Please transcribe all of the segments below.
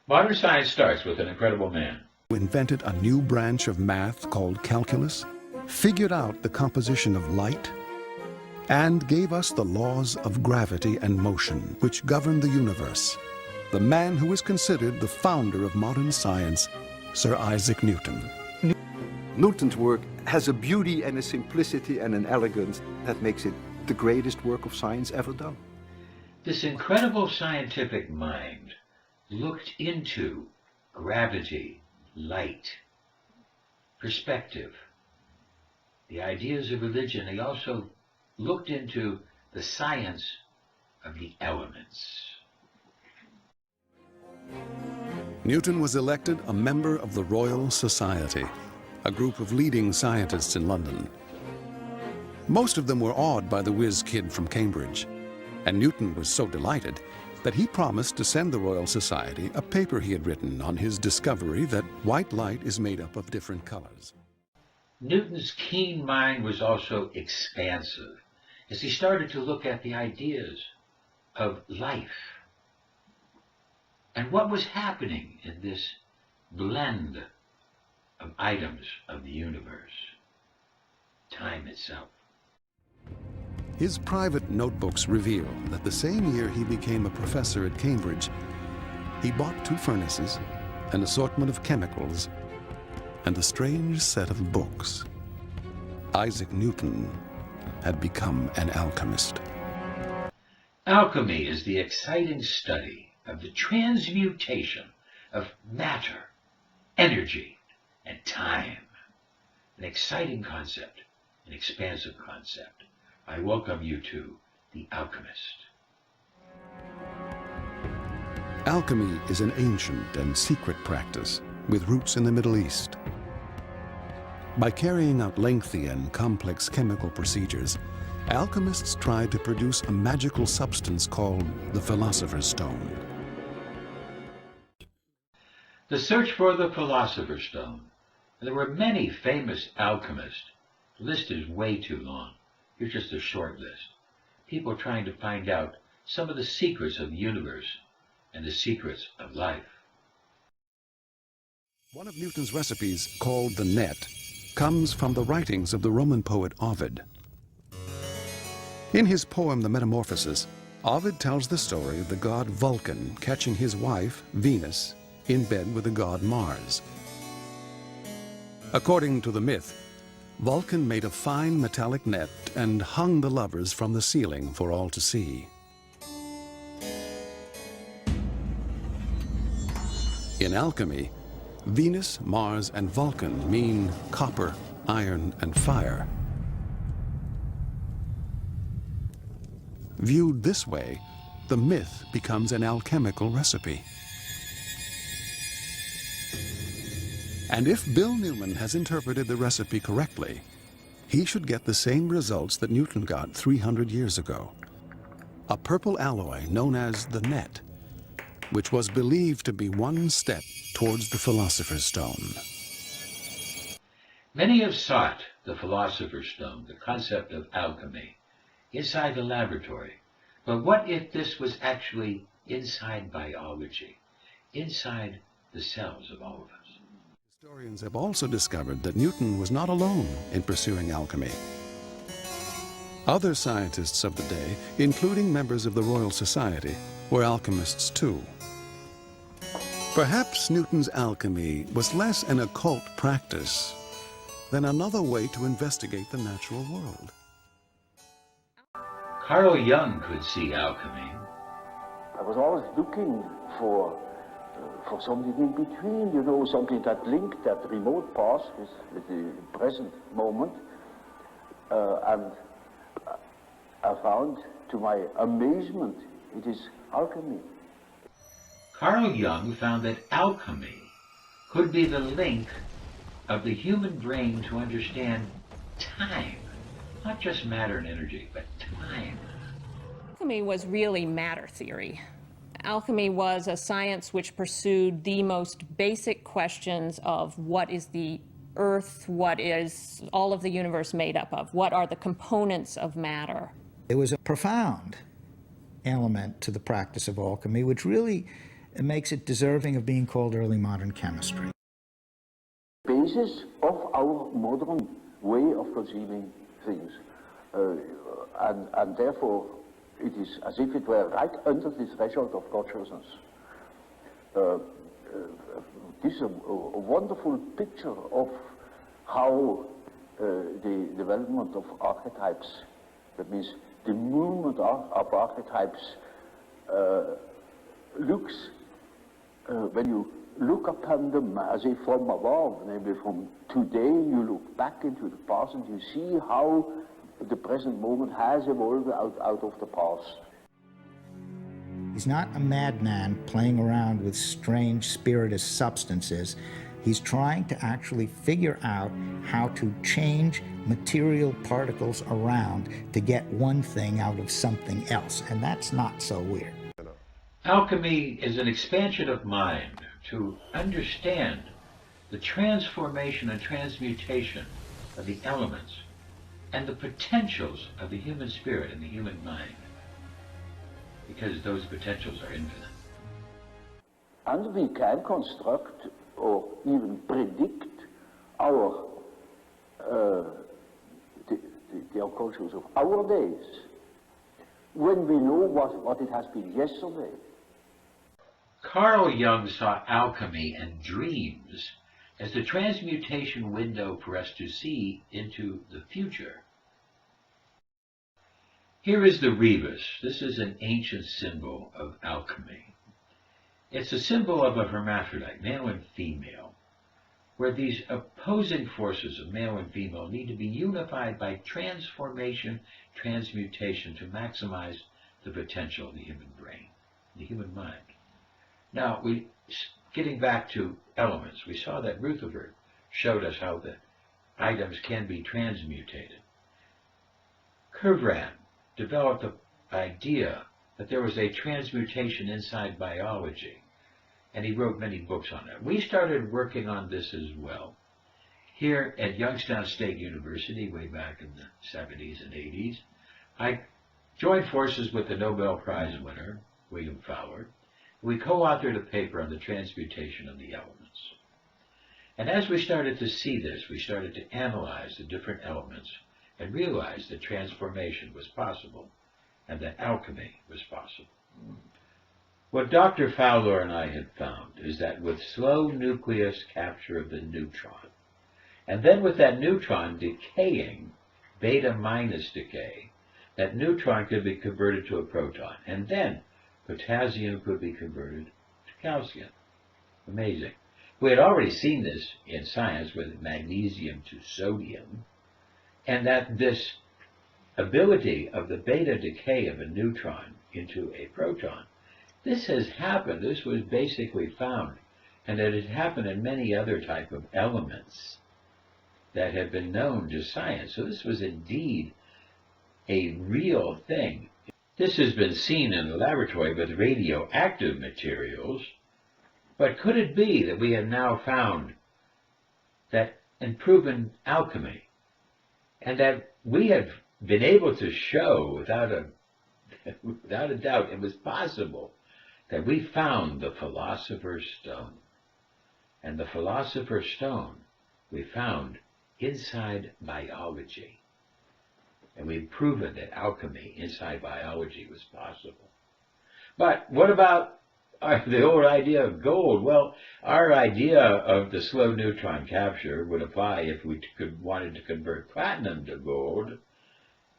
Modern science starts with an incredible man who invented a new branch of math called calculus, figured out the composition of light, and gave us the laws of gravity and motion which govern the universe. The man who is considered the founder of modern science, Sir Isaac Newton. Newton's work has a beauty and a simplicity and an elegance that makes it the greatest work of science ever done. This incredible scientific mind looked into gravity, light, perspective, the ideas of religion. He also looked into the science of the elements. Newton was elected a member of the Royal Society, a group of leading scientists in London. Most of them were awed by the whiz kid from Cambridge, and Newton was so delighted that he promised to send the Royal Society a paper he had written on his discovery that white light is made up of different colors. Newton's keen mind was also expansive as he started to look at the ideas of life and what was happening in this blend of items of the universe, time itself. His private notebooks reveal that the same year he became a professor at Cambridge, he bought 2 furnaces, an assortment of chemicals, and a strange set of books. Isaac Newton had become an alchemist. Alchemy is the exciting study of the transmutation of matter, energy, and time. An exciting concept, an expansive concept. I welcome you to The Alchemist. Alchemy is an ancient and secret practice with roots in the Middle East. By carrying out lengthy and complex chemical procedures, alchemists tried to produce a magical substance called the philosopher's stone. The search for the philosopher's stone. There were many famous alchemists. The list is way too long. Here's just a short list. People trying to find out some of the secrets of the universe and the secrets of life. One of Newton's recipes, called the net, comes from the writings of the Roman poet Ovid. In his poem, The Metamorphoses, Ovid tells the story of the god Vulcan catching his wife, Venus, in bed with the god Mars. According to the myth, Vulcan made a fine metallic net and hung the lovers from the ceiling for all to see. In alchemy, Venus, Mars, and Vulcan mean copper, iron, and fire. Viewed this way, the myth becomes an alchemical recipe. And if Bill Newman has interpreted the recipe correctly, he should get the same results that Newton got 300 years ago. A purple alloy known as the net, which was believed to be one step towards the philosopher's stone. Many have sought the philosopher's stone, the concept of alchemy, inside the laboratory. But what if this was actually inside biology, inside the cells of all of us? Historians have also discovered that Newton was not alone in pursuing alchemy. Other scientists of the day, including members of the Royal Society, were alchemists too. Perhaps Newton's alchemy was less an occult practice than another way to investigate the natural world. Carl Jung could see alchemy. I was always looking for something in between, you know, something that linked that remote past with the present moment. And I found, to my amazement, it is alchemy. Carl Jung found that alchemy could be the link of the human brain to understand time. Not just matter and energy, but time. Alchemy was really matter theory. Alchemy was a science which pursued the most basic questions of what is the earth, what is all of the universe made up of, what are the components of matter. There was a profound element to the practice of alchemy which really it makes it deserving of being called early modern chemistry. Basis of our modern way of conceiving things. And therefore, it is as if it were right under the threshold of consciousness. This is a wonderful picture of how the development of archetypes, that means the movement of archetypes, looks when you look upon them as if from above, namely from today, you look back into the past and you see how the present moment has evolved out of the past. He's not a madman playing around with strange spirituous substances. He's trying to actually figure out how to change material particles around to get one thing out of something else, and that's not so weird. Alchemy is an expansion of mind to understand the transformation and transmutation of the elements and the potentials of the human spirit and the human mind, because those potentials are infinite. And we can construct or even predict our the unconscious of our days when we know what it has been yesterday. Carl Jung saw alchemy and dreams as the transmutation window for us to see into the future. Here is the rebus. This is an ancient symbol of alchemy. It's a symbol of a hermaphrodite, male and female, where these opposing forces of male and female need to be unified by transformation, transmutation to maximize the potential of the human brain, the human mind. Now, getting back to elements, we saw that Rutherford showed us how the items can be transmutated. Kervran developed the idea that there was a transmutation inside biology, and he wrote many books on it. We started working on this as well here at Youngstown State University way back in the 70s and 80s. I joined forces with the Nobel Prize winner, William Fowler. We co-authored a paper on the transmutation of the elements. And as we started to see this, we started to analyze the different elements and realize that transformation was possible and that alchemy was possible. What Dr. Fowler and I had found is that with slow nucleus capture of the neutron, and then with that neutron decaying, beta minus decay, that neutron could be converted to a proton, and then potassium could be converted to calcium. Amazing. We had already seen this in science with magnesium to sodium, and that this ability of the beta decay of a neutron into a proton, this has happened, this was basically found, and it had happened in many other type of elements that had been known to science. So this was indeed a real thing. This has been seen in the laboratory with radioactive materials, but could it be that we have now found that and proven alchemy, and that we have been able to show without a doubt it was possible that we found the philosopher's stone. And the philosopher's stone we found inside biology. And we've proven that alchemy inside biology was possible. But what about the whole idea of gold? Well, our idea of the slow neutron capture would apply if we wanted to convert platinum to gold.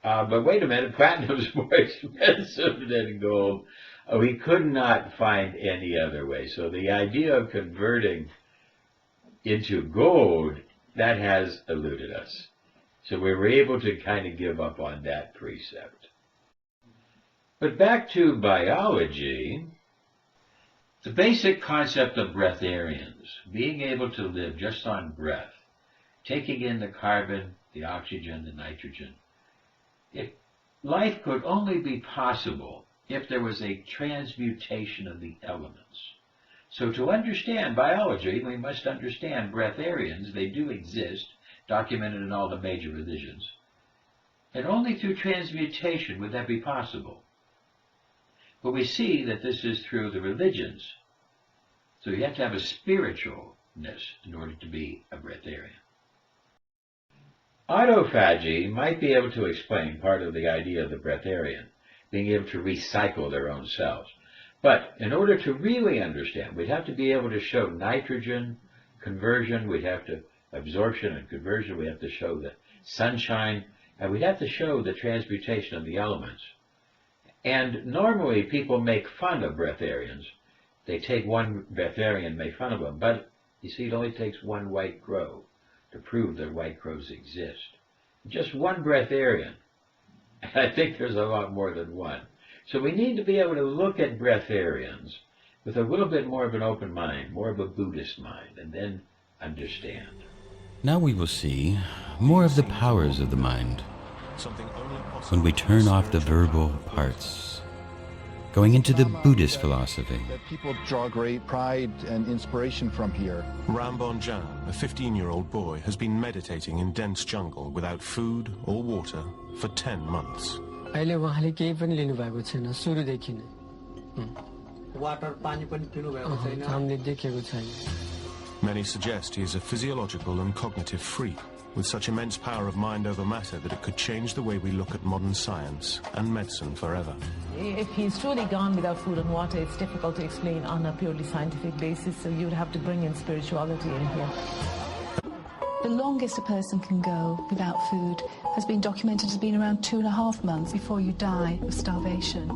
But wait a minute, platinum is more expensive than gold. We could not find any other way. So the idea of converting into gold, that has eluded us. So we were able to kind of give up on that precept. But back to biology, the basic concept of breatharians, being able to live just on breath, taking in the carbon, the oxygen, the nitrogen, life could only be possible if there was a transmutation of the elements. So to understand biology, we must understand breatharians. They do exist, documented in all the major religions. And only through transmutation would that be possible. But we see that this is through the religions So you have to have a spiritualness in order to be a breatharian. Autophagy might be able to explain part of the idea of the breatharian, being able to recycle their own cells. But in order to really understand, we'd have to be able to show nitrogen conversion, we'd have to absorption and conversion, we have to show the sunshine, and we'd have to show the transmutation of the elements. And normally people make fun of breatharians. They take one breatharian, make fun of them, but you see, it only takes one white crow to prove that white crows exist. Just one breatharian. And I think there's a lot more than one. So we need to be able to look at breatharians with a little bit more of an open mind, more of a Buddhist mind, and then understand. Now we will see more of the powers of the mind when we turn off the verbal parts, going into the Buddhist philosophy. That people draw great pride and inspiration from here. Rambon Jan, a 15-year-old boy, has been meditating in dense jungle without food or water for 10 months. Many suggest he is a physiological and cognitive freak, with such immense power of mind over matter that it could change the way we look at modern science and medicine forever. If he's truly gone without food and water, it's difficult to explain on a purely scientific basis, so you'd have to bring in spirituality in here. The longest a person can go without food has been documented as being around 2.5 months before you die of starvation.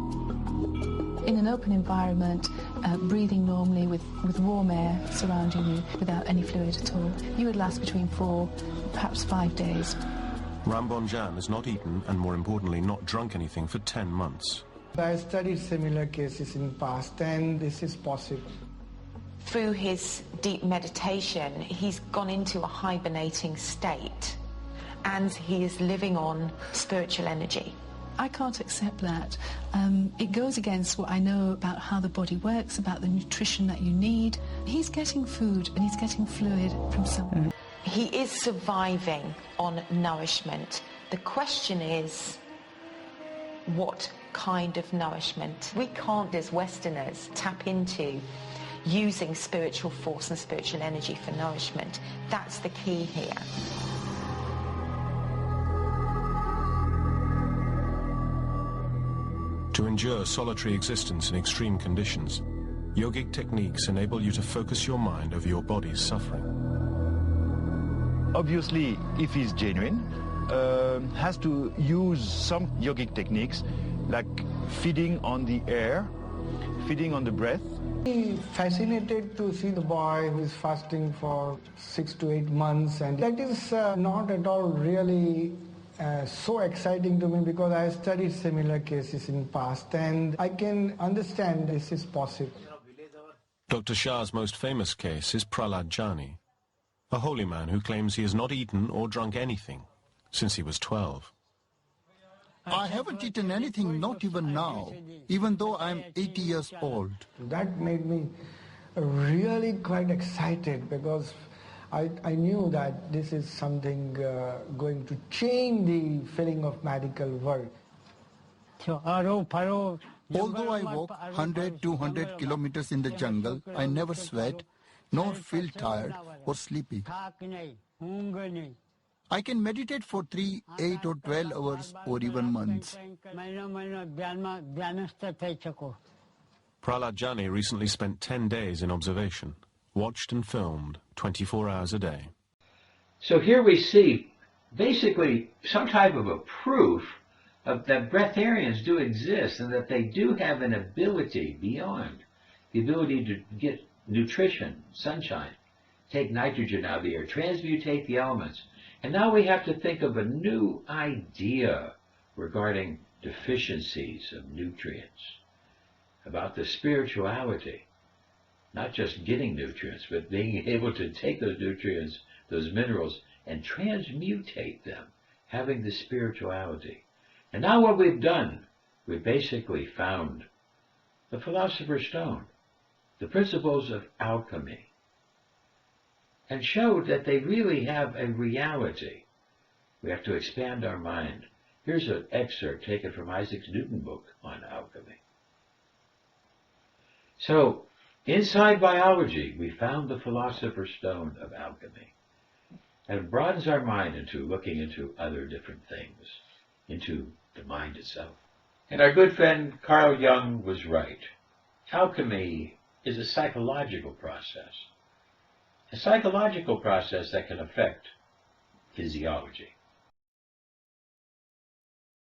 In an open environment, breathing normally with warm air surrounding you without any fluid at all, you would last between 4, perhaps 5 days. Rambon Jan has not eaten and, more importantly, not drunk anything for 10 months. I studied similar cases in the past, and this is possible. Through his deep meditation, he's gone into a hibernating state, and he is living on spiritual energy. I can't accept that. It goes against what I know about how the body works, about the nutrition that you need. He's getting food and he's getting fluid from somewhere. He is surviving on nourishment. The question is, what kind of nourishment? We can't, as Westerners, tap into using spiritual force and spiritual energy for nourishment. That's the key here. To endure solitary existence in extreme conditions, yogic techniques enable you to focus your mind over your body's suffering. Obviously, if he's genuine, has to use some yogic techniques like feeding on the air, feeding on the breath. I'm fascinated to see the boy who is fasting for 6 to 8 months, and that is not at all really so exciting to me, because I studied similar cases in the past and I can understand this is possible. Dr. Shah's most famous case is Prahlad Jani, a holy man who claims he has not eaten or drunk anything since he was 12. I haven't eaten anything, not even now, even though I'm 80 years old. That made me really quite excited, because I knew that this is something going to change the feeling of medical work. Although I walk 100, 200 kilometers in the jungle, I never sweat, nor feel tired or sleepy. I can meditate for 3, 8 or 12 hours or even months. Prahlad Jani recently spent 10 days in observation, watched and filmed 24 hours a day. So here we see basically some type of a proof of that breatharians do exist, and that they do have an ability beyond the ability to get nutrition, sunshine, take nitrogen out of the air, transmutate the elements. And now we have to think of a new idea regarding deficiencies of nutrients, about the spirituality, not just getting nutrients, but being able to take those nutrients, those minerals, and transmutate them, having the spirituality. And now what we've done, we've basically found the philosopher's stone, the principles of alchemy, and showed that they really have a reality. We have to expand our mind. Here's an excerpt taken from Isaac Newton's book on alchemy. So, Inside biology, we found the philosopher's stone of alchemy, and it broadens our mind into looking into other different things, into the mind itself. And our good friend Carl Jung was right. Alchemy is a psychological process that can affect physiology.